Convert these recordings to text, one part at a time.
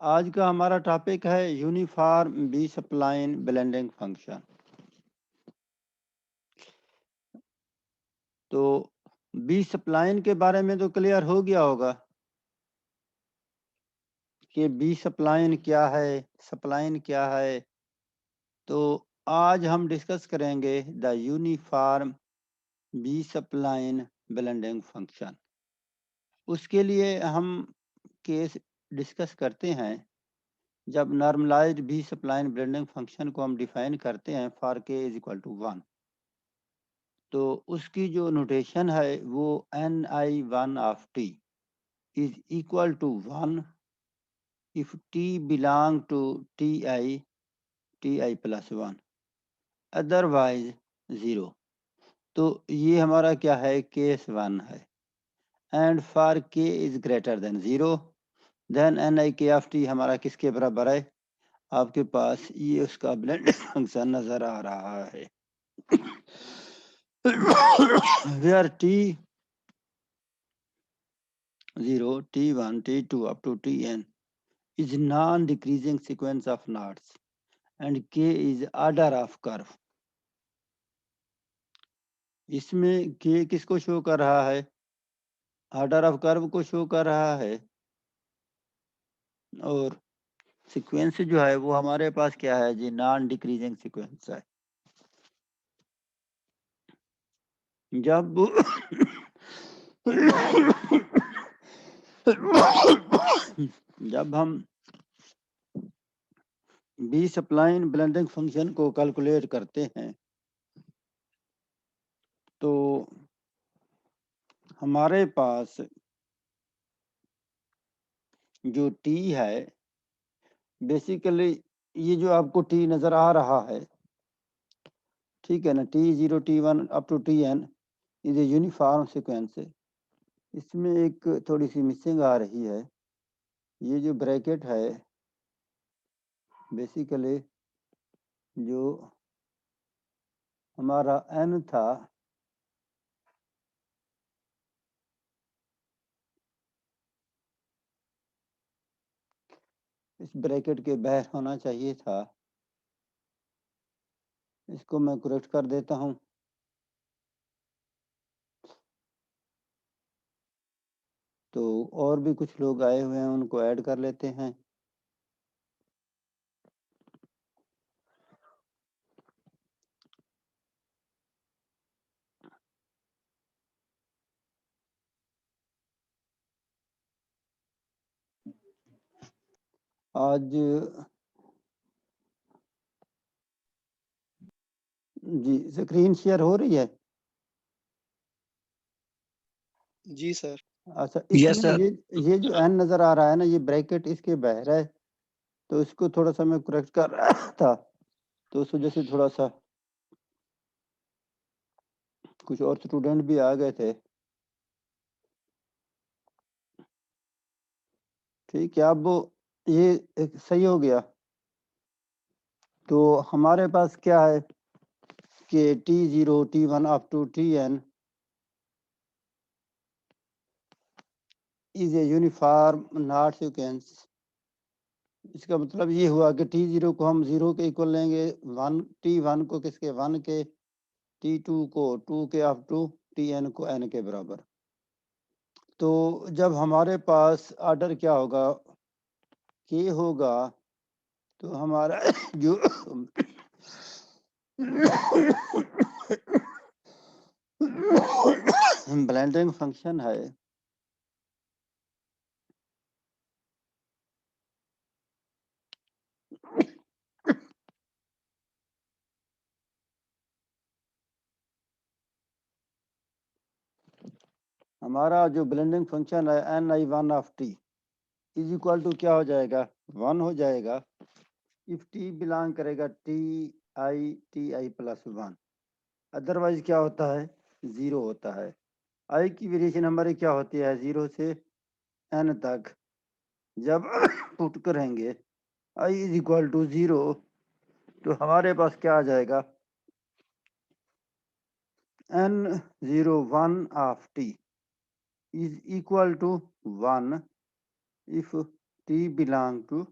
आज का हमारा टॉपिक है uniform B spline blending function. तो बी स्प्लाइन के बारे में तो क्लियर हो गया होगा कि बी स्प्लाइन क्या है, स्प्लाइन क्या है। तो आज हम डिस्कस करेंगे the uniform B spline blending function. उसके लिए हम केस डिस्कस करते हैं जब normalised B spline blending function को हम डिफाइन करते हैं for k is equal to 1। तो उसकी जो नोटेशन है वो ni1 of t is equal to 1 if t belong to ti plus 1 otherwise 0। तो ये हमारा क्या है, केस 1 है। And for k is greater than 0 then ni k of t हमारा किसके बराबर है, आपके पास ये उसका ब्लेंड फंक्शन नजर आ रहा है where T 0, t1, t2 up to tn is non-decreasing sequence of knots and k is order of curve। इसमें k किसको शो कर रहा है, ऑर्डर ऑफ कर्व को शो कर रहा है। और सीक्वेंस जो है वो हमारे पास क्या है जी, नॉन डिक्रीजिंग सीक्वेंस है। जब जब हम बी स्प्लाइन ब्लेंडिंग फंक्शन को कैलकुलेट करते हैं तो हमारे पास जो टी है, बेसिकली ये जो आपको टी नजर आ रहा है, ठीक है ना, t0 t1 up to tn is a uniform sequence. इसमें एक थोड़ी सी मिसिंग आ रही है। ये जो ब्रैकेट है बेसिकली जो हमारा n था, इस ब्रैकेट के बाहर होना चाहिए था। इसको मैं करेक्ट कर देता हूं। तो और भी कुछ लोग आए हुए हैं, उनको ऐड कर लेते हैं। आज जी स्क्रीन शेयर हो रही है? जी सर। अच्छा, यस इसमें सर। ये जो n नजर आ रहा है ना, ये ब्रैकेट इसके बाहर है। तो इसको थोड़ा सा मैं करेक्ट कर रहा था, तो उस वजह से थोड़ा सा कुछ और स्टूडेंट भी आ गए थे। ठीक है, अब ये सही हो गया। तो हमारे पास क्या है कि t0 t1 up to tn is a uniform knot sequence. इसका मतलब ये हुआ कि t0 को हम 0 के इक्वल लेंगे, t1 को किसके, 1 के, t2 को 2 के अप टू tn को n के बराबर। तो जब हमारे पास ऑर्डर क्या होगा, k होगा, तो हमारा जो ब्लेंडिंग फंक्शन है हमारा जो ब्लेंडिंग फंक्शन है ni1 of t is equal to क्या हो जाएगा, 1 हो जाएगा इफ टी बिलोंग करेगा ti प्लस 1। अदरवाइज क्या होता है, 0 होता है। आई की वेरिएशन हमारी क्या होती है, 0 से n तक। जब पुट करेंगे i इज इक्वल टू 0 तो हमारे पास क्या आ जाएगा, n01 of t is equal to 1 if t belong to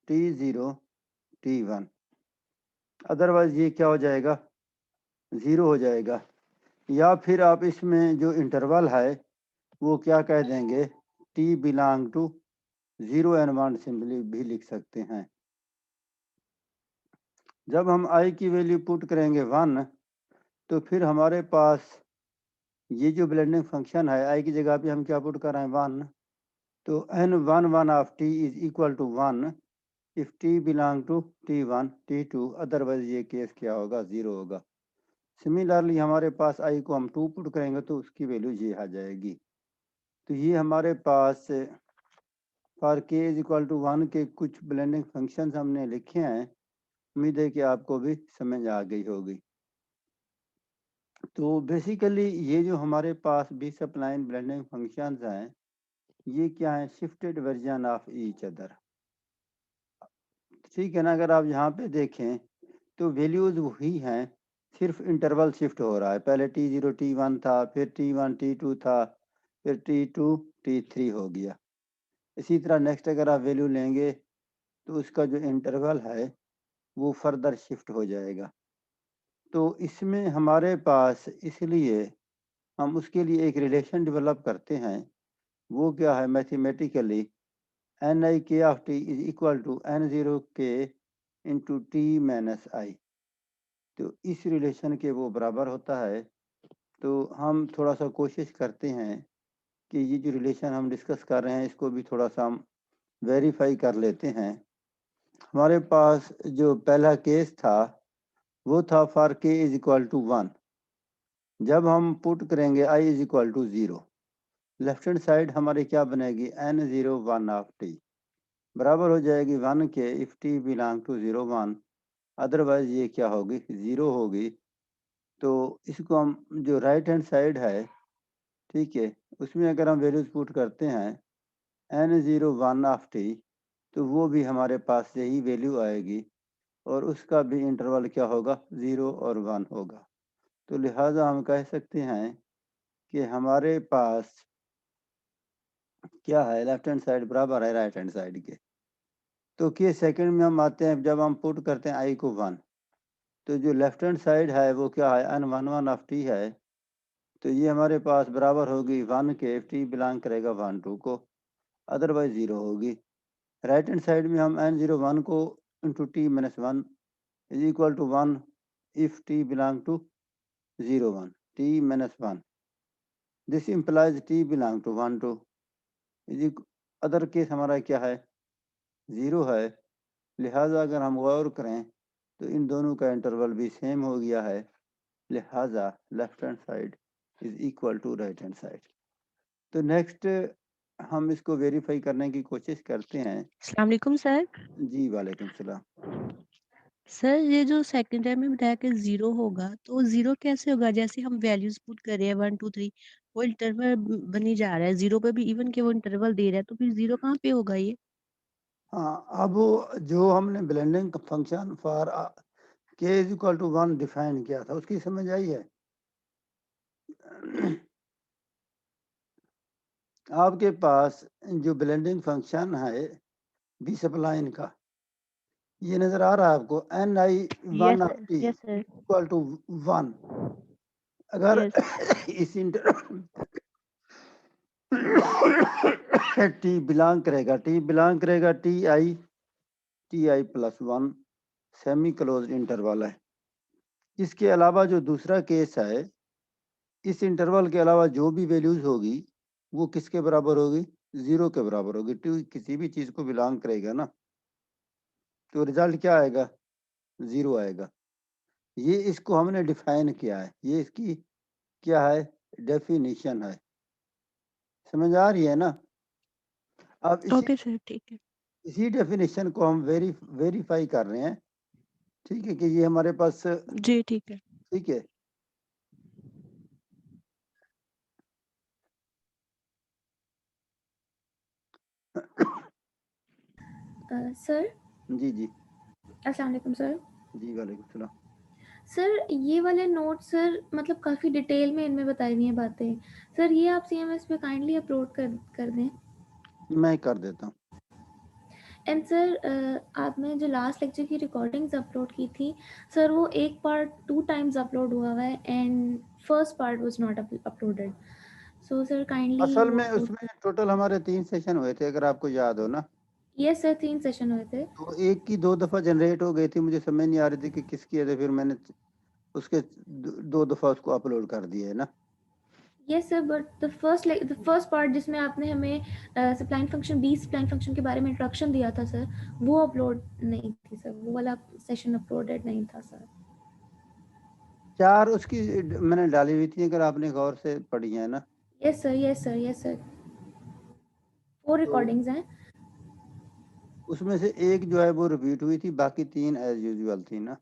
t0 t1, otherwise ये क्या हो जाएगा, 0 हो जाएगा। या फिर आप इसमें जो इंटरवल है वो क्या कह देंगे, t belong to 0 and 1 simply भी लिख सकते हैं। जब हम i की वैल्यू पुट करेंगे 1, तो फिर हमारे पास ये जो ब्लेंडिंग फंक्शन है, i की जगह पे हम क्या पुट कर रहे हैं, 1, तो n11 of t is equal to 1 if t belong to t1 t2, otherwise ये केस क्या होगा, 0 होगा। सिमिलरली हमारे पास i को हम 2 पुट करेंगे तो उसकी वैल्यू ये आ जाएगी। तो ये हमारे पास for k is equal to 1 के कुछ ब्लेंडिंग फंक्शंस हमने लिखे हैं। उम्मीद है कि आपको भी समझ आ गई होगी। तो बेसिकली ये जो हमारे पास बी सप्लाइन ब्लेंडिंग फंक्शंस हैं, ये क्या है, shifted version of each other. ठीक है ना, अगर आप यहाँ पे देखें तो वैल्यूज वही हैं, सिर्फ इंटरवल शिफ्ट हो रहा है। पहले t0 t1 था, फिर t1 t2 था, फिर t2 t3 हो गया। इसी तरह नेक्स्ट अगर आप वैल्यू लेंगे तो उसका जो इंटरवल है वो फर्दर शिफ्ट हो जाएगा। तो इसमें हमारे पास इसलिए हम उसके लिए एक रिलेशन डेवलप करते हैं, वो क्या है, mathematically Nik of t is equal to n0 k into T minus आई। तो इस रिलेशन के वो बराबर होता है। तो हम थोड़ा सा कोशिश करते हैं कि ये जो रिलेशन हम डिस्कस कर रहे हैं इसको भी थोड़ा सा हम वेरीफाई कर लेते हैं। हमारे पास जो पहला केस था वो था for k is equal to 1। जब हम पुट करेंगे i is equal to 0, left hand side हमारी क्या बनेगी, n0 1 ऑफ t बराबर हो जाएगी 1 k if t belong to 0 1, otherwise ये क्या होगी, 0 होगी। तो इसको हम जो राइट हैंड साइड है, ठीक है, उसमें अगर हम वैल्यूज पुट करते हैं n0 1 ऑफ t, तो वो भी हमारे पास यही वैल्यू आएगी और उसका भी इंटरवल क्या होगा, 0 और 1 होगा। तो लिहाजा हम कह सकते हैं कि हमारे पास क्या है, लेफ्ट हैंड साइड बराबर है राइट हैंड साइड के। तो के सेकंड में हम आते हैं, जब हम पुट करते हैं i को 1, तो जो लेफ्ट हैंड साइड है वो क्या है, n11 ऑफ t है। तो ये हमारे पास बराबर होगी 1 के इफ t बिलोंग करेगा 1 2 को, अदरवाइज 0 होगी। राइट हैंड साइड में हम n0 1 को into t minus 1 is equal to 1 if t belong to 0 1 t minus 1, this implies t belong to 1 2 is, other case हमारा क्या है, 0 है। लिहाजा अगर हम गौर करें तो इन दोनों का इंटरवल भी सेम हो गया है, लिहाजा left hand side is equal to right hand side. तो नेक्स्ट हम इसको वेरीफाई करने की कोशिश करते हैं। अस्सलाम वालेकुम सर। जी वालेकुम सलाम। सर ये जो सेकंड टाइम में बताया कि 0 होगा, तो 0 कैसे होगा? जैसे हम वैल्यूज़ पुट कर रहे हैं 1 2 3, वो इंटरवल बनी जा रहा है 0 पे भी, इवन के वो इंटरवल दे रहा है, तो फिर 0 कहाँ पे होगा ये? हाँ, अब जो हमने blending function for k is equal to 1 define किया था, उसकी समझ आई है? आपके पास जो ब्लेंडिंग फंक्शन है बी सप्लाइन का, ये नजर आ रहा है आपको, N i one of t yes sir. Equal to 1। अगर यस। इस इंटर टी बिलोंग करेगा, t i plus 1 semi closed interval है। इसके अलावा जो दूसरा केस है, इस इंटरवल के अलावा जो भी वैल्यूज होगी वो किसके बराबर होगी, 0 के बराबर होगी। टी किसी भी चीज को बिलोंग करेगा ना, तो रिजल्ट क्या आएगा, 0 आएगा। ये इसको हमने डिफाइन किया है, ये इसकी क्या है, डेफिनेशन है। समझ आ रही है ना? अब ओके सर, ठीक है। इसी डेफिनेशन को हम वेरीफाई कर रहे हैं, ठीक है, कि ये हमारे पास, जी, ठीक है। ठीक है। सर। जी जी। अस्सलाम वालेकुम सर। जी वालेकुम सलाम। सर ये वाले नोट सर मतलब काफ़ी डिटेल में इनमें बताई हुई हैं बातें। सर ये आप सीएमएस पे काइंडली अपलोड कर दें। मैं कर देता हूँ। एंड सर आपने जो लास्ट लेक्चर की रिकॉर्डिंग्स अपलोड की थी सर, वो एक पार्ट 2 टाइम्स अपलोड हुआ हुआ है and first part was not uploaded. So sir kindly असल वो में अपलोड। उसमें टोटल हमारे 3 सेशन हुए थे, अगर आपको याद हो ना। यस सर, 3 सेशन हुए थे। तो एक की 2 दफ़ा जनरेट हो गई थी, मुझे समझ नहीं आ रही थी कि किसकी है, तो फिर मैंने उसके 2 दफ़ा उसको अपलोड कर दिया है ना। Yes sir, but the first part जिसमें आपने हमें spline function, B spline function के बारे में इंट्रोडक्शन दिया था सर, वो अपलोड नहीं थी सर, वो वाला सेशन अपलोडेड नहीं था सर। 4 उसकी मैंने डाली हुई थी, अगर आपने गौर से पढ़ी है ना। Yes sir, yes sir, yes sir, 4 तो रिकॉर्डिंग्स हैं। उसमें से एक जो है वो रिपीट हुई थी, बाकी 3 एज यूजुअल थी ना।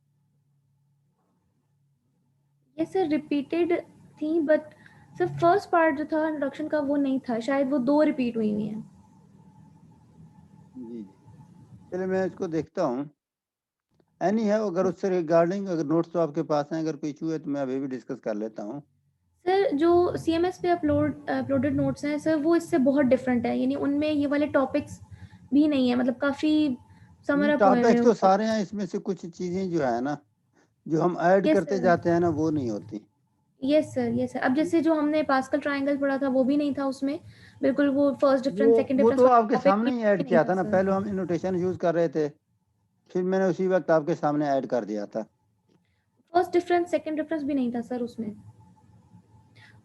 यस सर, रिपीटेड थी, बट सर फर्स्ट पार्ट जो था इंट्रोडक्शन का वो नहीं था, शायद वो 2 रिपीट हुई हुई हैं। जी, जी। चलिए मैं इसको देखता हूँ। एनी है, अगर उससे रिगार्डिंग अगर नोट्स तो आपके पास हैं, अगर कोई इशू है तो मैं अभी भी डिस्कस कर लेता हूँ। सर जो सीएमएस पे अपलोडेड नोट्स हैं सर, वो इससे बहुत डिफरेंट है, यानी उनमें ये वाले टॉपिक्स भी नहीं है, मतलब काफ़ी समर अप हुए हुए टॉपिक्स तो हैं। सारे हैं, इसमें से कुछ चीज़ें जो है ना, जो हम ऐड यस करते सर, जाते हैं ना, वो नहीं होती। Yes sir, yes sir. अब जैसे जो हमने पास्कल ट्रायंगल पढ़ा था वो भी नहीं था उसमें, बिल्कुल वो फर्स्ट डिफरेंस सेकंड वो डिफरेंस तो वाला आपके टॉपिक सामने ही भी ऐड नहीं किया था था ना, सर। पहले हम इनोटेशन यूज़ कर रहे थे, फिर मैंने उसी वक्त आपके सामने ऐड कर दिया था। फर्स्ट डिफरेंस सेकंड डिफरेंस भी नहीं था सर उसमें।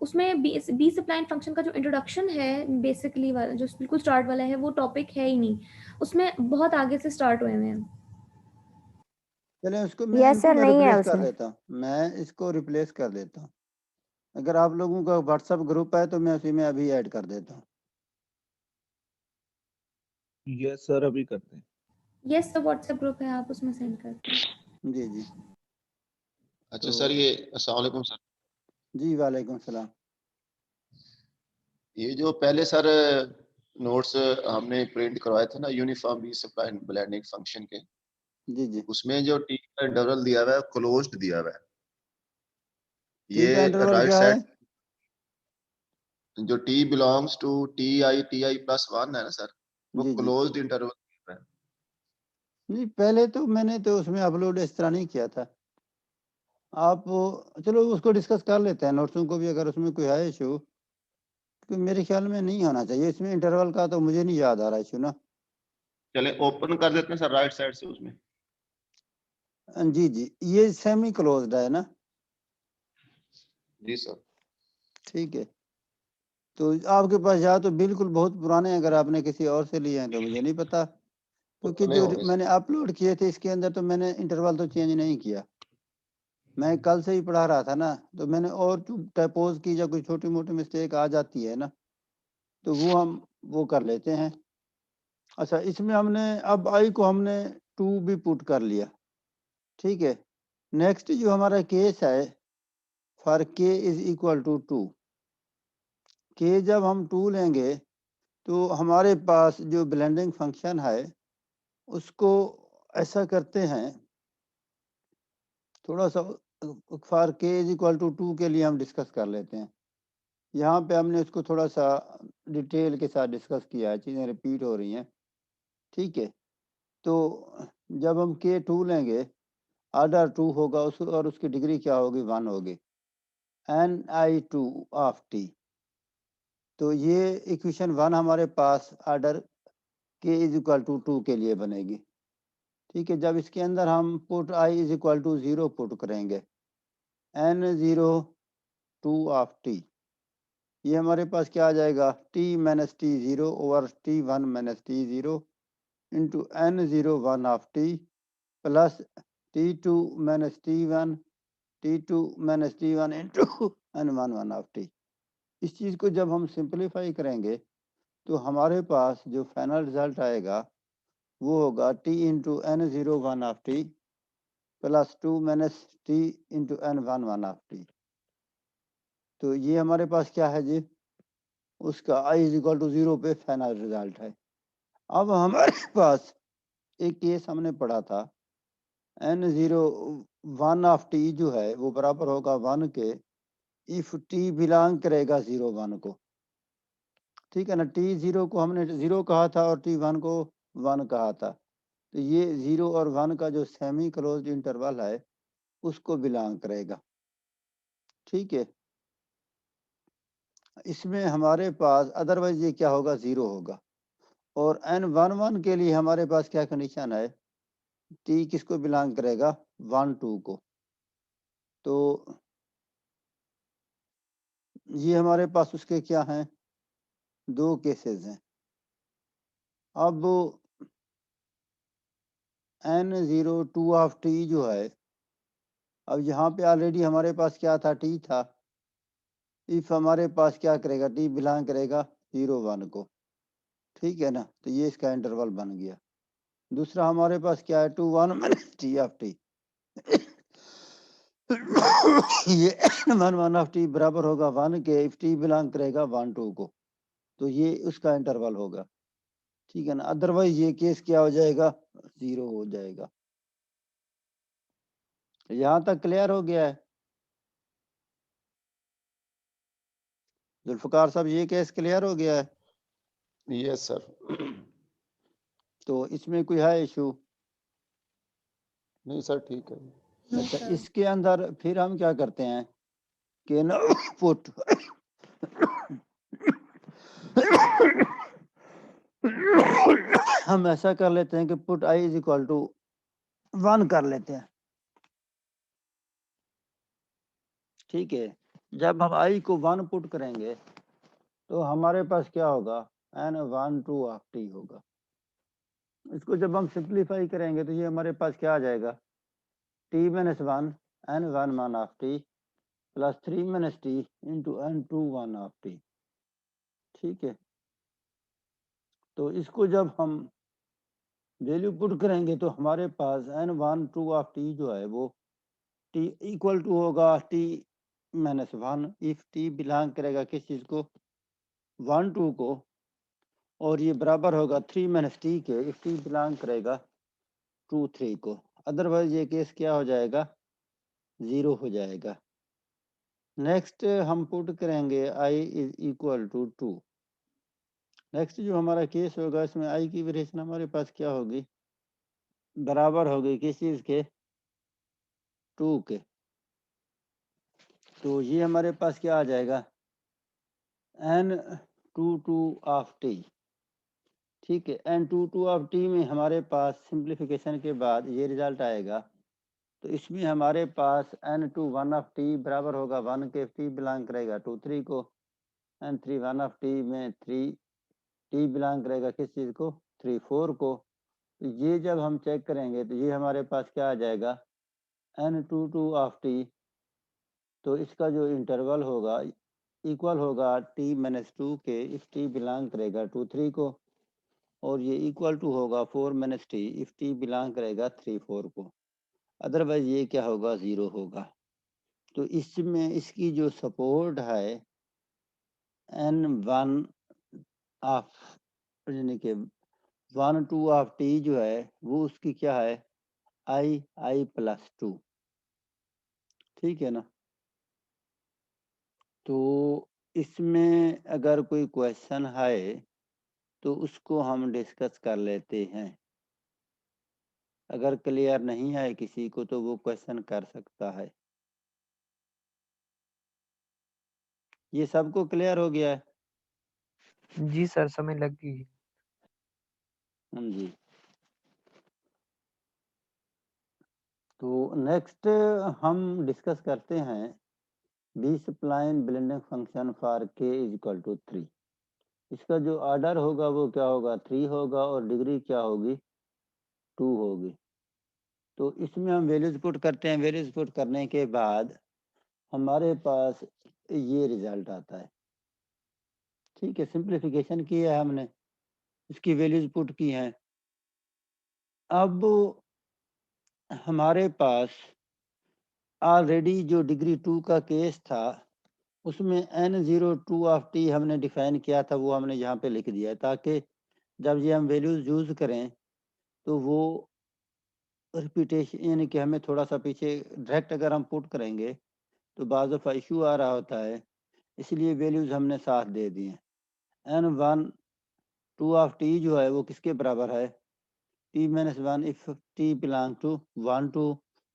उसमें बी सप्लाइन फंक्शन का जो इंट्रोडक्शन है बेसिकली वाला, जो बिल्कुल स्टार्ट वाला है, वो टॉपिक है ही नहीं उसमें, बहुत आगे से स्टार्ट हुए हुए हैं। चले उसको मैं यस इनको सर, मैं नहीं है रिप्लेस कर उसमें। देता हूँ, मैं इसको रिप्लेस कर देता हूँ। अगर आप लोगों का व्हाट्सएप ग्रुप है तो मैं उसी में अभी ऐड कर देता हूँ। यस सर, अभी करते हैं। यस सर, व्हाट्सएप ग्रुप है, आप उसमें सेंड कर दें। जी जी। अच्छा तो सर, ये अस्सलाम वालेकुम सर। जी वालेकुम सलाम। ये जो पहले सर नोट्स हमने प्रिंट करवाए थे ना uniform B spline blending function के, जी जी। उसमें जो टी का इंटरवल दिया हुआ है क्लोज्ड दिया हुआ है। टी का ये इंटरवल राइट क्या है? साइड जो t belongs to t i plus 1 है ना सर, वो जी जी। क्लोज्ड इंटरवल है। नहीं, पहले तो मैंने तो उसमें अपलोड इस तरह नहीं किया था। आप चलो उसको डिस्कस कर लेते हैं, नोट्सों को भी, अगर उसमें कोई है इशू, तो मेरे ख्याल में नहीं होना चाहिए इसमें इंटरवल का, तो मुझे नहीं याद आ रहा इशू ना। चले ओपन कर देते हैं सर राइट साइड से उसमें। जी जी, ये सेमी क्लोज्ड है ना। जी सर। ठीक है। तो आपके पास या तो बिल्कुल बहुत पुराने हैं, अगर आपने किसी और से लिए हैं तो मुझे नहीं पता, क्योंकि पुराने जो होंगे मैंने सर। अपलोड किए थे इसके अंदर तो मैंने इंटरवल तो चेंज नहीं किया। मैं कल से ही पढ़ा रहा था ना, तो मैंने और टाइपोज की या कोई छोटी मोटी मिस्टेक आ जाती है ना, तो वो हम वो कर लेते हैं। अच्छा, इसमें हमने अब आई को हमने 2 भी पुट कर लिया। ठीक है। नेक्स्ट जो हमारा केस है, for k is equal to 2, के जब हम 2 लेंगे तो हमारे पास जो ब्लेंडिंग फंक्शन है उसको ऐसा करते हैं, थोड़ा सा for k is equal to 2 के लिए हम डिस्कस कर लेते हैं। यहाँ पे हमने उसको थोड़ा सा डिटेल के साथ डिस्कस किया है, चीज़ें रिपीट हो रही हैं। ठीक है। तो जब हम के 2 लेंगे, ऑर्डर 2 होगा उस, और उसकी डिग्री क्या होगी? 1 होगी, ni2 ऑफ टी। तो ये इक्वेशन 1 हमारे पास ऑर्डर के इज इक्वल टू 2 के लिए बनेगी। ठीक है। जब इसके अंदर हम put i is equal to 0 put करेंगे, n0 2 ऑफ टी, ये हमारे पास क्या आ जाएगा? t minus T 0 over t1 minus T 0 into n0 1 of T plus t2 minus t1 t2 minus t1 into n1 1 of T. इस चीज़ को जब हम सिंप्लीफाई करेंगे तो हमारे पास जो फाइनल रिजल्ट आएगा वो होगा t into n0 1 of T plus 2 minus T into n1 1 of T. तो ये हमारे पास क्या है जी? उसका i इज इक्वल टू 0 पे फाइनल रिजल्ट है। अब हमारे पास एक केस हमने पढ़ा था, n0 1 ऑफ टी जो है वो बराबर होगा 1 के इफ टी बिलोंग करेगा 0 1 को। ठीक है ना। t 0 को हमने 0 कहा था और t 1 को 1 कहा था, तो ये 0 और 1 का जो सेमी क्लोज्ड इंटरवल है उसको बिलोंग करेगा। ठीक है, इसमें हमारे पास अदरवाइज ये क्या होगा, 0 होगा। और n11 के लिए हमारे पास क्या कंडीशन है, t किसको बिलोंग करेगा, 1 2 को। तो ये हमारे पास उसके क्या हैं, 2 केसेस हैं। अब n02 ऑफ t जो है, अब यहाँ पे ऑलरेडी हमारे पास क्या था, t था। इफ हमारे पास क्या करेगा, t बिलोंग करेगा 0 1 को। ठीक है ना, तो ये इसका इंटरवल बन गया। दूसरा हमारे पास क्या है, 2 1 t ऑफ t। ये 1 1 ऑफ t बराबर होगा 1 के, इफ t बिलोंग करेगा 1 2 को, तो ये उसका इंटरवल होगा। ठीक है ना, अदरवाइज ये केस क्या हो जाएगा, 0 हो जाएगा। यहाँ तक क्लियर हो गया है जुल्फकार साहब, ये केस क्लियर हो गया है? Yes sir. तो इसमें कोई है इशू? नहीं सर, ठीक है। नो अच्छा, सर। इसके अंदर फिर हम क्या करते हैं कि ना पुट हम ऐसा कर लेते हैं कि put i is equal to 1 कर लेते हैं। ठीक है, जब हम i को 1 पुट करेंगे तो हमारे पास क्या होगा, n12 ऑफ t होगा। इसको जब हम सिंप्लीफाई करेंगे तो ये हमारे पास क्या आ जाएगा, t minus 1 n1 1 of t plus 3 minus t into n2 1 of t। ठीक है, तो इसको जब हम वैल्यू पुट करेंगे तो हमारे पास n1 2 ऑफ t जो है वो t इक्वल टू होगा t minus 1 if t belong करेगा किस चीज को, 1 2 को, और ये बराबर होगा 3 माइनस t के इफ t बिलोंग करेगा 2 3 को। अदरवाइज ये केस क्या हो जाएगा, 0 हो जाएगा। नेक्स्ट हम पुट करेंगे i is equal to 2। Next जो हमारा केस होगा इसमें i की वेरिएशन हमारे पास क्या होगी, बराबर होगी किस चीज के, 2 के। तो ये हमारे पास क्या आ जाएगा, n22 ऑफ t। ठीक है, n22 ऑफ t में हमारे पास सिंप्लीफिकेशन के बाद ये रिजल्ट आएगा। तो इसमें हमारे पास n21 ऑफ t बराबर होगा 1 के, t बिलोंग करेगा 2 3 को, n31 ऑफ t में 3 t बिलोंग करेगा किस चीज को, 3 4 को। तो ये जब हम चेक करेंगे तो ये हमारे पास क्या आ जाएगा, n22 ऑफ t। तो इसका जो इंटरवल होगा इक्वल होगा t माइनस 2 के इफ t बिलोंग करेगा 2 3 को, और ये इक्वल टू होगा 4 minus t if t belong करेगा 3 4 को। अदरवाइज ये क्या होगा, 0 होगा। तो इसमें इसकी जो सपोर्ट है n1 ऑफ यानी कि 1 2 ऑफ t जो है वो उसकी क्या है, i प्लस 2। ठीक है ना, तो इसमें अगर कोई क्वेश्चन है तो उसको हम डिस्कस कर लेते हैं। अगर क्लियर नहीं है किसी को तो वो क्वेश्चन कर सकता है। ये सबको क्लियर हो गया है? जी सर, समय लग गई है। हाँ जी। तो नेक्स्ट हम डिस्कस करते हैं B spline blending function for k is equal to 3। इसका जो ऑर्डर होगा वो क्या होगा, 3 होगा, और डिग्री क्या होगी, 2 होगी। तो इसमें हम वैल्यूज पुट करते हैं, वैल्यूज पुट करने के बाद हमारे पास ये रिजल्ट आता है। ठीक है, सिंप्लीफिकेशन किया है हमने, इसकी वैल्यूज पुट की हैं। अब हमारे पास ऑलरेडी जो डिग्री 2 का केस था उसमें n02 ऑफ t हमने डिफाइन किया था, वो हमने यहाँ पे लिख दिया है, ताकि जब ये हम वैल्यूज यूज करें तो वो रिपीटेशन यानी कि हमें थोड़ा सा पीछे डायरेक्ट अगर हम पुट करेंगे तो बाज़ दफ़ा इशू आ रहा होता है, इसलिए वैल्यूज हमने साथ दे दिए। n1 2 ऑफ t जो है वो किसके बराबर है, t minus 1 if t belong to 1 to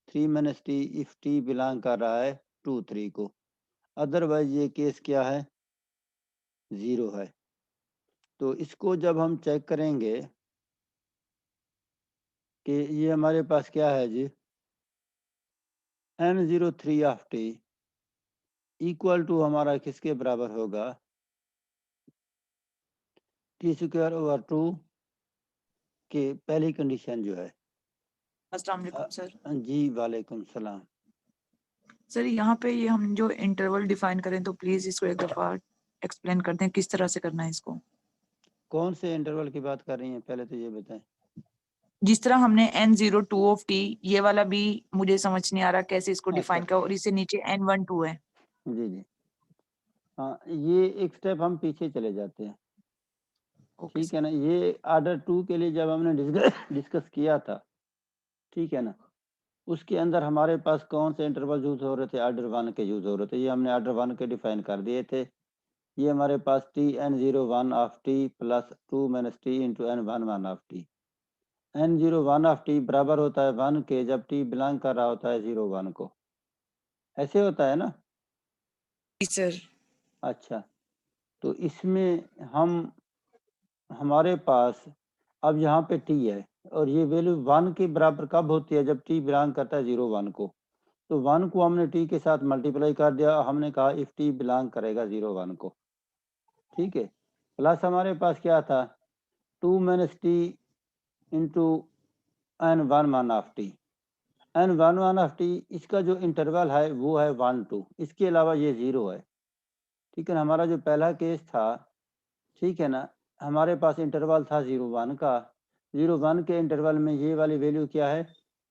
3 minus t if t belong कर रहा है 2 3 को। अदरवाइज ये केस क्या है, 0 है। तो इसको जब हम चेक करेंगे कि ये हमारे पास क्या है जी, n03 of t equal to हमारा किसके बराबर होगा, टी स्क्वायर ओवर 2 के पहली कंडीशन जो है। अस्सलाम वालेकुम सर। जी वालेकुम सलाम। सर यहाँ पे ये हम जो इंटरवल डिफाइन करें तो प्लीज इसको एक दफा एक्सप्लेन कर दें किस तरह से करना है इसको। कौन से इंटरवल की बात कर रही हैं, पहले तो ये बताएं। जिस तरह हमने n02 ऑफ t, ये वाला भी मुझे समझ नहीं आ रहा कैसे इसको डिफाइन अच्छा कर, और इससे नीचे n12 है। जी जी, हाँ ये एक स्टेप हम पीछे चले जाते हैं, ओके ठीक है ना। ये ऑर्डर 2 के लिए जब हमने डिस्कस किया था, ठीक है ना, उसके अंदर हमारे पास कौन से इंटरवल यूज हो रहे थे, ऑर्डर 1 के यूज हो रहे थे। ये हमने ऑर्डर 1 के डिफाइन कर दिए थे। ये हमारे पास tn01 of t plus 2 minus t into n11 of t। n01 of t बराबर होता है 1 के जब t बिलोंग कर रहा होता है 01 को। ऐसे होता है ना। जी सर। अच्छा, तो इसमें हमारे पास अब यहाँ पे t है और ये वैल्यू 1 के बराबर कब होती है, जब t बिलोंग करता है 01 को। तो 1 को हमने t के साथ मल्टीप्लाई कर दिया, हमने कहा इफ t बिलोंग करेगा 01 को, ठीक है। प्लस हमारे पास क्या था, 2 minus t into n11 of t। n11 of t इसका जो इंटरवल है वो है 1 2, इसके अलावा ये 0 है, ठीक है ना। हमारा जो पहला केस था, ठीक है ना, हमारे पास इंटरवल था 01 का। 01 के इंटरवल में ये वाली वैल्यू क्या है,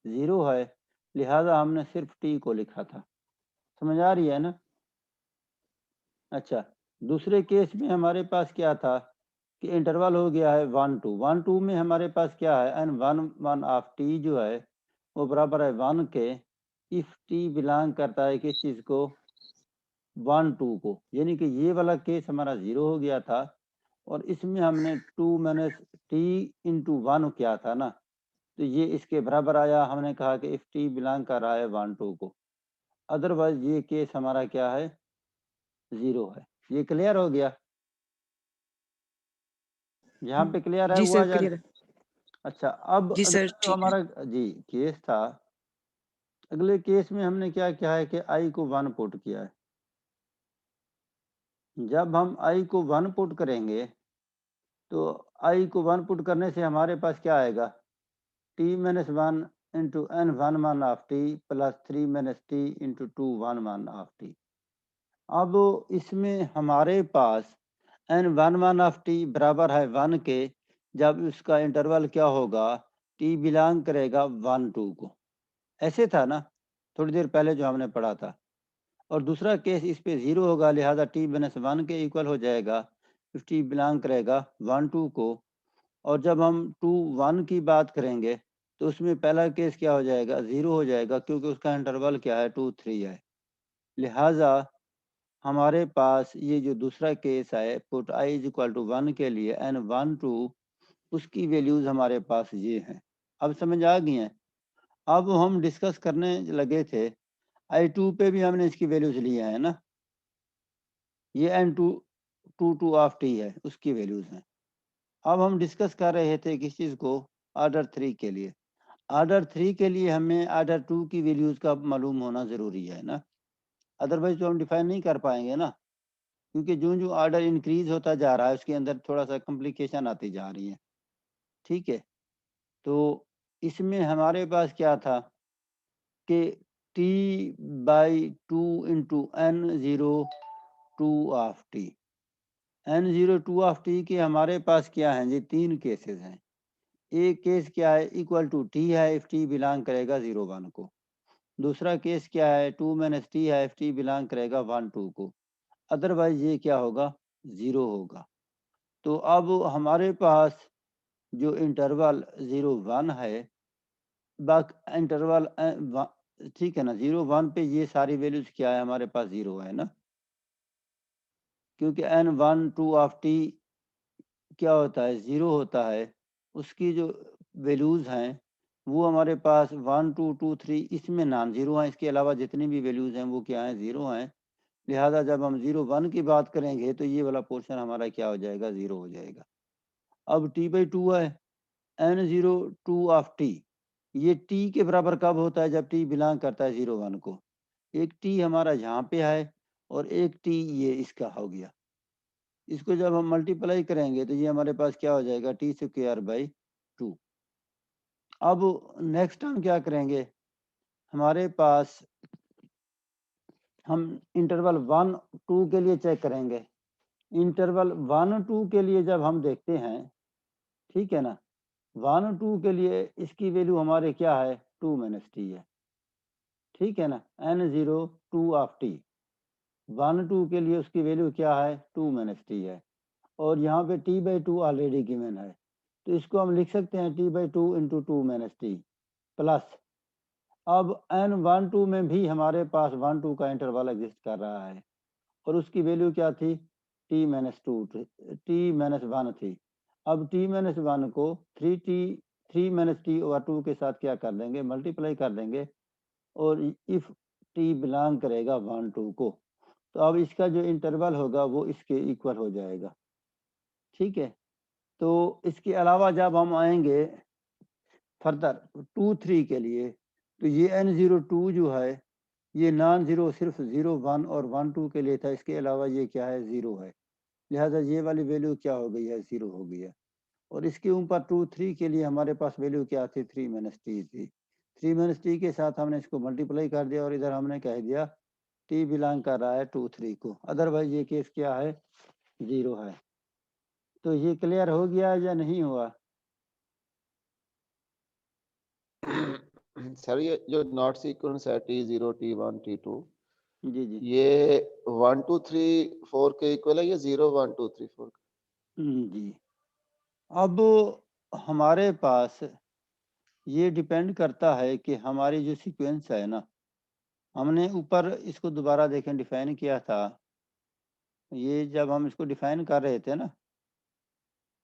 0 है, लिहाजा हमने सिर्फ t को लिखा था। समझ आ रही है ना। अच्छा, दूसरे केस में हमारे पास क्या था कि इंटरवल हो गया है 1 2। 1 2 में हमारे पास क्या है, n11 ऑफ t जो है वो बराबर है 1 के इफ t बिलोंग करता है किस चीज को, 1 2 को। यानी कि ये वाला केस हमारा 0 हो गया था और इसमें हमने 2 माइनस t इंटू 1 किया था ना, तो ये इसके बराबर आया। हमने कहा कि इफ t बिलोंग कर रहा है 1 2 को, अदरवाइज ये केस हमारा क्या है, 0 है। ये क्लियर हो गया, यहाँ पे क्लियर है जी हुआ सर जान। क्लियर है। अच्छा, अब जी सर अगला जो ठीक है। हमारा जी केस था, अगले केस में हमने क्या किया है कि i को 1 पुट किया है। जब हम i को 1 पुट करेंगे तो i को 1 पुट करने से हमारे पास क्या आएगा, t minus 1 into n11 of t plus 3 minus t into 211 of t। अब इसमें हमारे पास n11 ऑफ t बराबर है 1 के जब उसका इंटरवल क्या होगा, t बिलोंग करेगा 1 2 को। ऐसे था ना थोड़ी देर पहले जो हमने पढ़ा था। और दूसरा केस इस पे 0 होगा, लिहाजा t माइनस 1 के इक्वल हो जाएगा इफ t बिलोंग करेगा 1 2 को। और जब हम 2 1 की बात करेंगे तो उसमें पहला केस क्या हो जाएगा, 0 हो जाएगा, क्योंकि उसका इंटरवल क्या है, 2 3 है। लिहाजा हमारे पास ये जो दूसरा केस है, put i is equal to 1 के लिए n1 2, उसकी वैल्यूज हमारे पास ये हैं। अब समझ आ गई हैं। अब हम डिस्कस करने लगे थे i2 पे भी हमने इसकी वैल्यूज ली है ना, ये n2 2 ऑफ t है, उसकी वैल्यूज हैं। अब हम डिस्कस कर रहे थे किस चीज को, ऑर्डर 3 के लिए। ऑर्डर 3 के लिए हमें ऑर्डर 2 की वैल्यूज का मालूम होना जरूरी है ना, अदरवाइज तो हम डिफाइन नहीं कर पाएंगे ना, क्योंकि जो जो ऑर्डर इंक्रीज होता जा रहा है उसके अंदर थोड़ा सा कॉम्प्लिकेशन आती जा रही है, ठीक है। तो इसमें हमारे पास क्या था कि t by 2 into n02 of t। n02 of t के हमारे पास क्या है जी, 3 केसेस हैं। एक केस क्या है, इक्वल टू t है इफ t बिलोंग करेगा 01 को। दूसरा केस क्या है, 2 माइनस t है इफ t बिलोंग करेगा 1 2 को। अदरवाइज ये क्या होगा, 0 होगा। तो अब हमारे पास जो इंटरवल 0 1 है, बाकी इंटरवल ठीक है ना, 0 1 पे ये सारी वैल्यूज क्या है, हमारे पास 0 है ना, क्योंकि n1 2 ऑफ t क्या होता है, 0 होता है। उसकी जो वैल्यूज हैं वो हमारे पास 1 2 2 3 इसमें नॉन जीरो हैं, इसके अलावा जितनी भी वैल्यूज हैं वो क्या हैं, जीरो हैं। लिहाजा जब हम 0 1 की बात करेंगे तो ये वाला पोर्शन हमारा क्या हो जाएगा, जीरो हो जाएगा। अब t/2 है n0 2 ऑफ t, ये t के बराबर कब होता है, जब t बिलोंग करता है 0 1 को। एक t हमारा यहाँ पे है और एक t ये इसका हो गया। इसको जब हम मल्टीप्लाई करेंगे तो ये हमारे पास क्या हो जाएगा, t²/2। अब नेक्स्ट हम क्या करेंगे, हमारे पास हम इंटरवल 1 2 के लिए चेक करेंगे। इंटरवल 1 2 के लिए जब हम देखते हैं, ठीक है ना, 1 2 के लिए इसकी वैल्यू हमारे क्या है, 2 - t है, ठीक है ना। n0 2 ऑफ t 1 2 के लिए उसकी वैल्यू क्या है, 2 - t है, और यहाँ पे t/2 ऑलरेडी गिवन है, तो इसको हम लिख सकते हैं t/2 × 2 - t प्लस। अब n1 2 में भी हमारे पास 1 2 का इंटरवल एग्जिस्ट कर रहा है और उसकी वैल्यू क्या थी, t - 1 थी। अब t - 1 को 3 - t/2 के साथ क्या कर देंगे, मल्टीप्लाई कर देंगे, और इफ t बिलोंग करेगा 1 2 को, तो अब इसका जो इंटरवल होगा वो इसके इक्वल हो जाएगा, ठीक है। तो इसके अलावा जब हम आएंगे फर्दर 2 3 के लिए, तो ये n0 2 जो है ये नॉन जीरो सिर्फ 0 1 और 1 2 के लिए था, इसके अलावा ये क्या है, जीरो है। लिहाजा ये वाली वैल्यू क्या हो गई है, जीरो हो गई है। और इसके ऊपर 2 3 के लिए हमारे पास वैल्यू क्या थी, 3 - t थी। 3 - t के साथ हमने इसको मल्टीप्लाई कर दिया और इधर हमने कह दिया t बिलोंग कर रहा है 2 3 को, अदरवाइज ये केस क्या है, जीरो है। तो ये क्लियर हो गया या नहीं हुआ? सर ये जो नॉट सीक्वेंस है t0 t1 t2, जी जी ये 1 2 3 4 के इक्वल है या 0 1 2 3 4? जी। अब हमारे पास ये डिपेंड करता है कि हमारी जो सीक्वेंस है ना, हमने ऊपर इसको दोबारा देखें डिफाइन किया था। ये जब हम इसको डिफाइन कर रहे थे ना,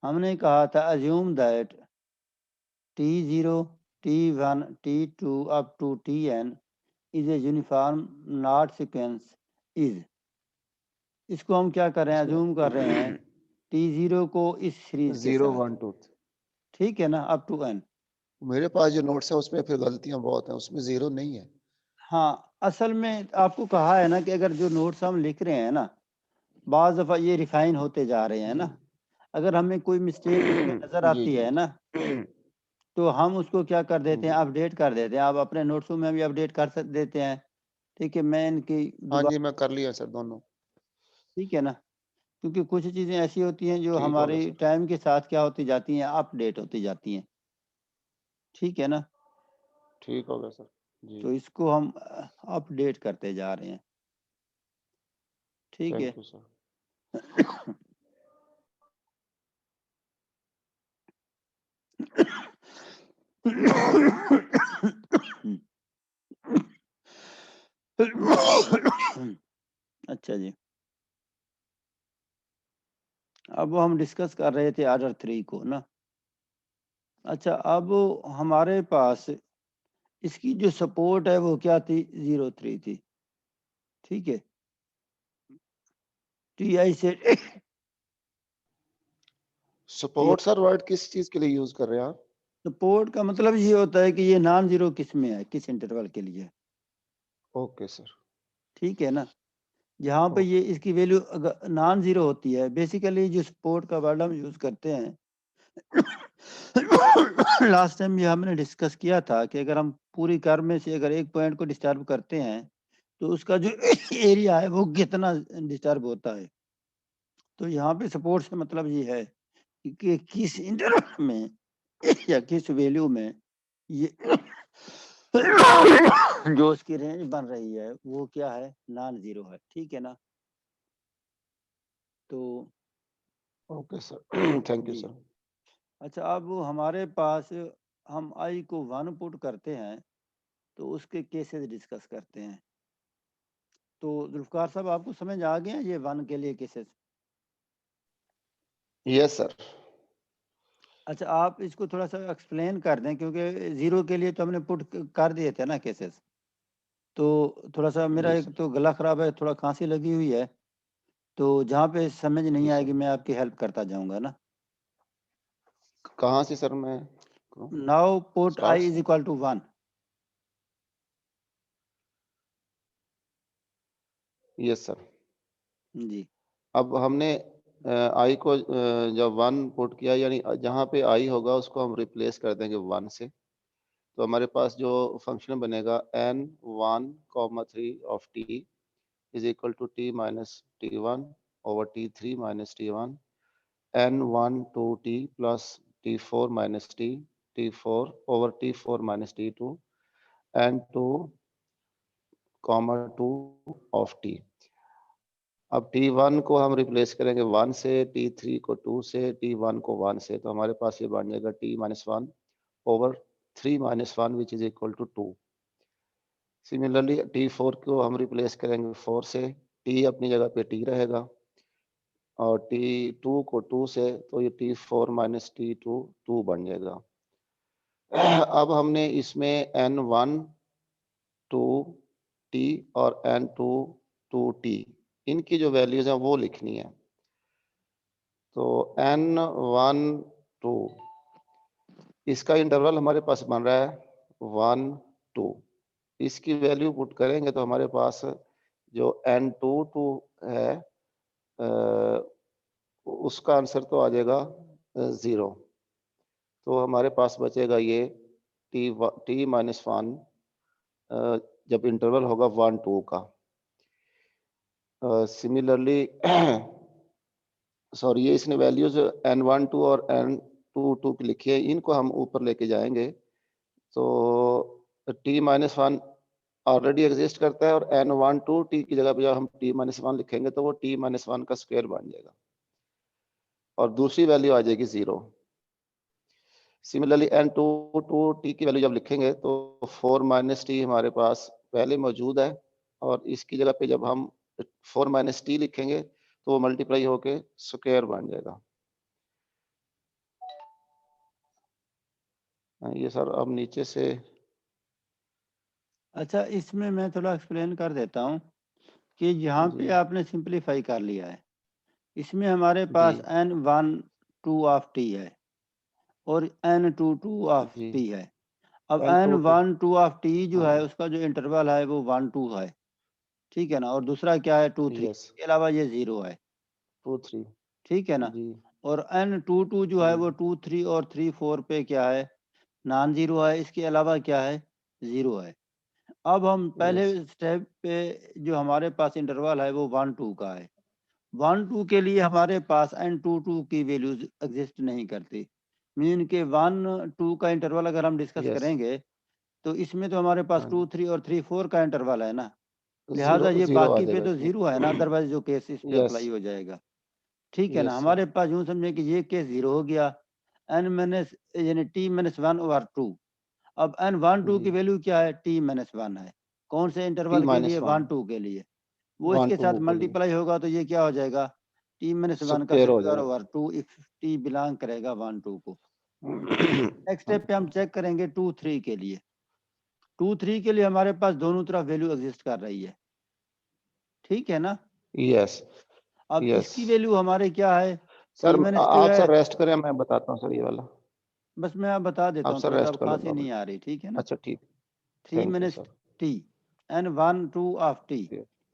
हमने कहा था assume that t0 t1 t2 up to tn is a uniform knot sequence is. इसको हम क्या कर रहे हैं, अज्यूम कर रहे हैं t0 को इस सीरीज के 0 साथ, 1 2। ठीक है ना, अप टू n। मेरे पास जो नोट्स है उसमें फिर गलतियां बहुत हैं, उसमें 0 नहीं है। हाँ, असल में आपको कहा है ना कि अगर जो नोट्स हम लिख रहे हैं ना, बाज़ दफ़ा ये रिफाइन होते जा रहे हैं ना, अगर हमें कोई मिस्टेक उसमें नज़र जी आती है ना, तो हम उसको क्या कर देते हैं, अपडेट कर देते हैं। आप अपने नोट्सों में भी अपडेट कर देते हैं, ठीक है। मैं इनकी हाँ दोबारा, जी, मैं कर लिया सर दोनों। ठीक है ना, क्योंकि कुछ चीज़ें ऐसी होती हैं जो ठीक हो गया हमारी सर। टाइम के साथ क्या होती जाती हैं, अपडेट होती जाती हैं, ठीक है ना। ठीक हो गया सर जी। तो इसको हम अपडेट करते जा रहे हैं, ठीक है। Thank you sir. अच्छा जी, अब हम डिस्कस कर रहे थे ऑर्डर 3 को ना। अच्छा, अब हमारे पास इसकी जो सपोर्ट है वो क्या थी, 0 3 थी, ठीक है। TI से सपोर्ट सर वर्ड किस चीज के लिए यूज कर रहे हैं आप? सपोर्ट का मतलब ये होता है कि ये नॉन जीरो किस में है, किस इंटरवल के लिए, ओके सर। ठीक है ना। जहाँ पे ये इसकी वैल्यू नॉन जीरो होती है, बेसिकली जो सपोर्ट का वर्ड हम यूज करते हैं लास्ट टाइम ये हमने डिस्कस किया था कि अगर हम पूरी कर्व में से अगर एक पॉइंट को डिस्टर्ब करते हैं तो उसका जो एरिया है वो कितना डिस्टर्ब होता है। तो यहाँ पे सपोर्ट से मतलब ये है कि किस इंटरवल में या किस वैल्यू में ये जो उसकी रेंज बन रही है वो क्या है, नॉन जीरो है, ठीक है ना। तो ओके सर थैंक यू जी, सर। अच्छा, अब हमारे पास हम आई को 1 पुट करते हैं तो उसके केसेस डिस्कस करते हैं। तो जुल्फकार साहब, आपको समझ आ गया ये 1 के लिए केसेस? Yes sir. अच्छा आप इसको थोड़ा सा एक्सप्लेन कर दें, क्योंकि जीरो के लिए तो हमने पुट कर दिए थे ना केसेस, तो थोड़ा सा मेरा जी एक सर। तो गला खराब है, थोड़ा खांसी लगी हुई है, तो जहाँ पे समझ नहीं जी आएगी सर। मैं आपकी हेल्प करता जाऊंगा ना। कहाँ से सर मैं करूँ? नाउ पुट स्टार्ट i से? Is equal to 1। Yes sir. जी अब हमने आई को जब 1 पुट किया, यानी जहाँ पे आई होगा उसको हम रिप्लेस कर देंगे 1 से। तो हमारे पास जो फंक्शन बनेगा n1, 3 of t is equal to t minus t1 over t3 minus t1, n1 2t plus t4 minus t4 over t4 minus t2, n2, 2 of t। अब t1 को हम रिप्लेस करेंगे 1 से, t3 को 2 से, t1 को 1 से, तो हमारे पास ये बन जाएगा t minus 1 over 3 minus 1 which is equal to 2। Similarly t4 को हम रिप्लेस करेंगे 4 से, t अपनी जगह पे t रहेगा, और t2 को 2 से, तो ये t4 माइनस t2 2 बन जाएगा। अब हमने इसमें n1 2t और n2 2t इनकी जो वैल्यूज हैं वो लिखनी है। तो n1 2 इसका इंटरवल हमारे पास बन रहा है 1 2। इसकी वैल्यू पुट करेंगे तो हमारे पास जो n2 2 है उसका आंसर तो आ जाएगा 0। तो हमारे पास बचेगा ये t माइनस 1 जब इंटरवल होगा 1 2 का। सिमिलरली सॉरी, ये इसने वैल्यूज n1 2 और n2 2 की लिखी है, इनको हम ऊपर लेके जाएंगे। तो t माइनस 1 ऑलरेडी एग्जिस्ट करता है, और n1 2 t की जगह पे जब हम t माइनस 1 लिखेंगे तो वो t माइनस 1 का स्क्वायर बन जाएगा, और दूसरी वैल्यू आ जाएगी 0। सिमिलरली n2 2 t की वैल्यू जब लिखेंगे तो 4 माइनस t हमारे पास पहले मौजूद है, और इसकी जगह पे जब हम 4 माइनस t लिखेंगे तो वो मल्टीप्लाई होके स्क्वायर बन जाएगा। ये सर अब नीचे से अच्छा, इसमें मैं थोड़ा एक्सप्लेन कर देता हूँ कि यहाँ पे जी आपने सिंपलीफाई कर लिया है। इसमें हमारे जी पास n1 2 ऑफ t है और n2 2 ऑफ जी t है। अब n2 2 n1 2 ऑफ t जो हाँ है उसका जो इंटरवल है वो 1 2 है, ठीक है ना, और दूसरा क्या है 2 3, यस इसके अलावा ये 0 है, 2 3 ठीक है ना। जी और n2 2 जो है जी वो 2 3 और 3 4 पे क्या है, नॉन जीरो है, इसके अलावा क्या है, 0 है। अब हम पहले यस स्टेप पे जो हमारे पास इंटरवल है वो 1 2 का है। 1 2 के लिए हमारे पास n2 2 की वैल्यूज एग्जिस्ट नहीं करती, मीन के 1 2 का इंटरवल अगर हम डिस्कस यस करेंगे तो इसमें तो हमारे पास हाँ 2 3 और 3 4 का इंटरवल है ना, लिहाजा 0 ये 0 आ बाकी पे जाएगा तो इसमें। 0 है ना, अदरवाइज जो केस इस पे यस अप्लाई हो जाएगा, ठीक है ना। यस सर हमारे पास यूं समझे कि ये केस 0 हो गया, n माइनस यानी t माइनस 1 ओवर 2। अब n1 2 जी की वैल्यू क्या है, t माइनस 1 है, कौन से t इंटरवल के माइनस लिए, 1 1 2 के लिए। वो 1 इसके 2 साथ के लिए मल्टीप्लाई होगा तो ये क्या हो जाएगा, t माइनस 1 का स्क्वायर हो स्क्वायर जाएगा। ओवर 2 इफ t बिलोंग करेगा 1 2 को। नेक्स्ट हाँ स्टेप पे हम चेक करेंगे 2 3 के लिए। 2 3 के लिए हमारे पास दोनों तरफ वैल्यू एग्जिस्ट कर रही है, ठीक है ना। यस अब यस इसकी वैल्यू हमारे क्या है, सर, t माइनस 2 आप है। सर रेस्ट करें, मैं बताता हूँ सर ये वाला। बस मैं आप बता देता आप हूँ, सर थोड़ा सा रेस्ट अब कर लो खांसी 2 नहीं मिनट। आ रही, ठीक है ना। अच्छा ठीक, 3 thank you minus sir. T, n1 2 of t,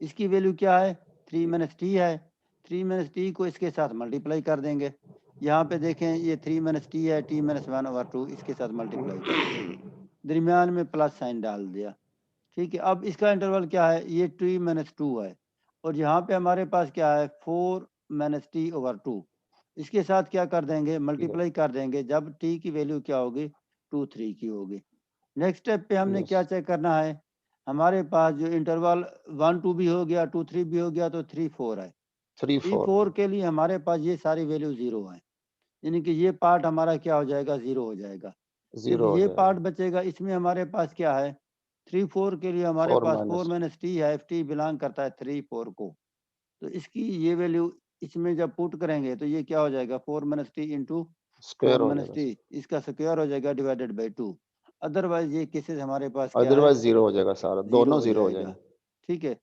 इसकी वैल्यू क्या है, 3 माइनस टी है। 3 माइनस टी को इसके साथ मल्टीप्लाई कर देंगे। यहाँ पे देखें ये 3 माइनस टी है, t माइनस 1 ओवर 2 इसके साथ मल्टीप्लाई कर दिया, दरमियान में प्लस साइन डाल दिया, ठीक है। अब इसका इंटरवल क्या है, ये t माइनस 2 है, और यहाँ पे हमारे पास क्या है 4 माइनस टी ओवर 2, इसके साथ क्या कर देंगे, मल्टीप्लाई कर देंगे, जब t की वैल्यू क्या होगी 2 3 की होगी। नेक्स्ट स्टेप पे हमने यस क्या चेक करना है, हमारे पास जो इंटरवल 1 2 भी हो गया, 2 3 भी हो गया, तो 3 4 है। 3 3 4 4 के लिए हमारे पास ये सारी वैल्यू 0 है, यानी कि ये पार्ट हमारा क्या हो जाएगा, 0 हो जाएगा। सिर्फ 0 हो ये जाएगा। पार्ट बचेगा, इसमें हमारे पास क्या है, 3 4 के लिए हमारे 4 पास 4 माइनस माइनस टी है, टी बिलोंग करता है 3 4 को, तो इसकी ये वैल्यू इसमें जब पुट करेंगे तो ये क्या हो जाएगा, 4 माइनस टी इंटू स्क्वायर 4 हो माइनस जाएगा टी इसका स्क्वायर हो जाएगा डिवाइडेड बाई 2। अदरवाइज ये केसेस हमारे पास क्या है, अदरवाइज जीरो हो जाएगा सारा, जीरो दोनों हो जीरो हो जाएगा। जाएंगे। ठीक है,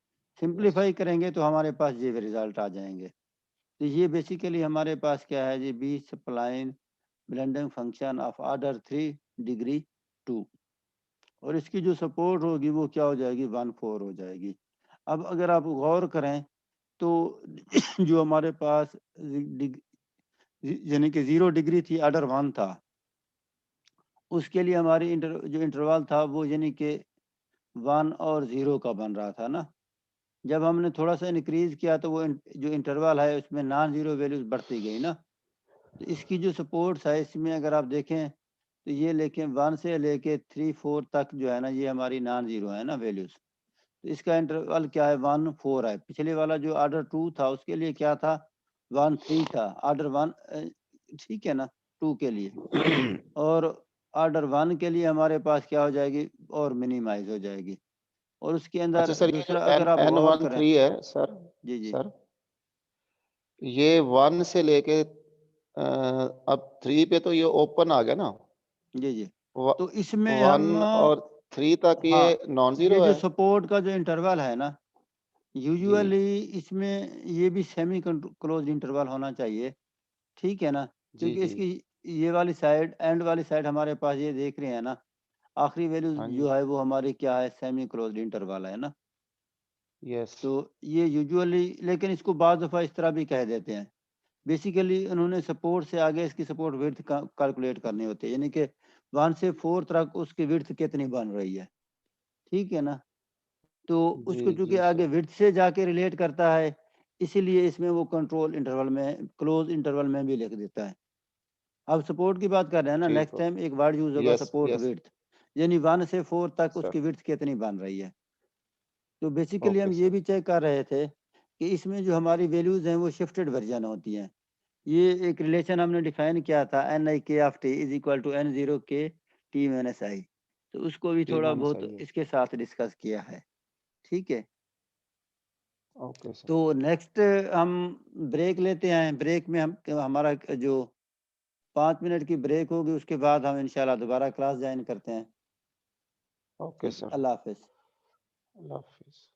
सिंप्लीफाई करेंगे तो हमारे पास ये रिजल्ट आ जाएंगे। तो ये बेसिकली हमारे पास क्या है जी, B spline blending function of order 3 degree 2, और इसकी जो सपोर्ट होगी वो क्या हो जाएगी, 1/4 हो जाएगी। अब अगर आप गौर करें तो जो हमारे पास यानी कि 0 डिग्री थी, ऑर्डर 1 था, उसके लिए हमारी जो इंटरवल था वो यानी कि 1 और 0 का बन रहा था ना। जब हमने थोड़ा सा इंक्रीज किया तो वो जो इंटरवल है उसमें नॉन जीरो वैल्यूज बढ़ती गई ना। तो इसकी जो सपोर्ट्स है इसमें अगर आप देखें तो ये लेके 1 से लेके 3 4 तक जो है ना, ये हमारी नॉन जीरो है ना वैल्यूज। तो इसका इंटरवल क्या है, 1 4 है। पिछले वाला जो ऑर्डर 2 था उसके लिए क्या था, 1 3 था। ऑर्डर 1 ठीक है ना 2 के लिए, और ऑर्डर 1 के लिए हमारे पास क्या हो जाएगी, और मिनिमाइज हो जाएगी। और उसके अंदर अच्छा सर, ये जो दूसरा अगर आप गौर करें, 3 है सर, जी जी सर ये 1 से लेके अब 3 पे तो ये ओपन आ गया ना, जी जी। तो इसमें 1 हम और 3 तक हाँ, ये नॉन ये जीरो जो है। सपोर्ट का जो इंटरवल है ना, यूजुअली इसमें ये भी सेमी क्लोज इंटरवल होना चाहिए। ठीक है ना, जी क्योंकि जी, इसकी ये वाली साइड, एंड वाली साइड हमारे पास ये देख रहे हैं ना, आखिरी वैल्यू हाँ जी, जो है वो हमारी क्या है, सेमी क्लोज्ड इंटरवल है ना। यस, तो ये यूजुअली, लेकिन इसको बाज़ दफ़ा इस तरह भी कह देते हैं। बेसिकली उन्होंने सपोर्ट से आगे इसकी सपोर्ट विड्थ कैलकुलेट करनी होती है, यानी कि 1 से 4 तक उसकी विड्थ कितनी बन रही है। ठीक है ना, तो उसको जी चूंकि जी आगे सर, विड्थ से जाके रिलेट करता है, इसीलिए इसमें वो कंट्रोल इंटरवल में, क्लोज इंटरवल में भी लिख देता है। अब सपोर्ट की बात कर रहे हैं ना, ठीक नेक्स्ट हो, टाइम एक वर्ड यूज होगा यस सपोर्ट यस विड्थ, यानी 1 से 4 तक सर, उसकी विड्थ कितनी बन रही है। तो बेसिकली ओके हम ये सर, भी चेक कर रहे थे कि इसमें जो हमारी वैल्यूज हैं वो शिफ्टेड वर्जन होती हैं। ये एक रिलेशन हमने डिफाइन किया था, N i k of t is equal to N zero k t minus आई। तो उसको भी टी थोड़ा माइनस बहुत आई है, इसके साथ डिस्कस किया है। ठीक है, ओके सर, तो नेक्स्ट हम ब्रेक लेते हैं। ब्रेक में हम हमारा जो 5 मिनट की ब्रेक होगी, उसके बाद हम इंशाल्लाह दोबारा क्लास ज्वाइन करते हैं। ओके ठीक है, सर, अल्लाह हाफिज। अल्लाह हाफिज।